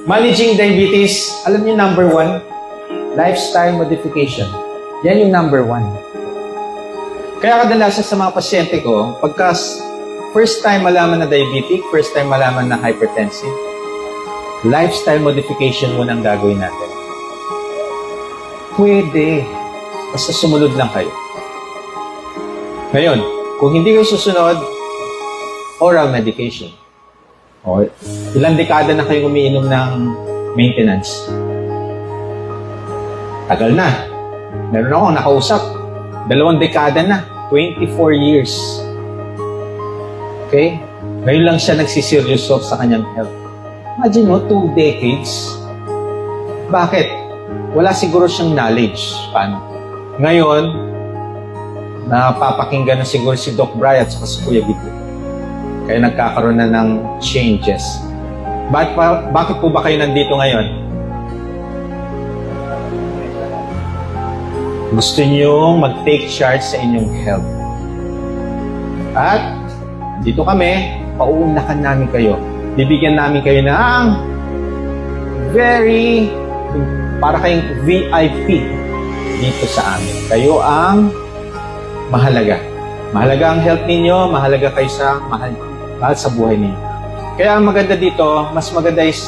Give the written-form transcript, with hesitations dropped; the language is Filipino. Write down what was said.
Managing diabetes, alam niyo number 1? Lifestyle modification. Yan yung number 1. Kaya kadalasan sa mga pasyente ko, pagka first time malaman na diabetic, first time malaman na hypertensive, lifestyle modification muna ang gagawin natin. Pwede. Basta sumunod lang kayo. Ngayon, kung hindi kayo susunod, oral medication. O, ilang dekada na kayong umiinom ng maintenance? Tagal na. Meron akong nakausap. 2 dekada na. 24 years. Okay? Ngayon lang siya nagsiseryoso sa kanyang health. Imagine mo, 2 decades. Bakit? Wala siguro siyang knowledge. Paano? Ngayon, napapakinggan na siguro si Doc Bry at saka si Kuya Vito. Kaya nagkakaroon na ng changes. Bakit po ba kayo nandito ngayon? Gusto nyo mag-take charge sa inyong health. At dito kami, pauunahan namin kayo. Bibigyan namin kayo ng para kayong VIP dito sa amin. Kayo ang mahalaga. Mahalaga ang health ninyo, mahalaga kayo sa mahal sa buhay ninyo. Kaya ang maganda dito, mas maganda is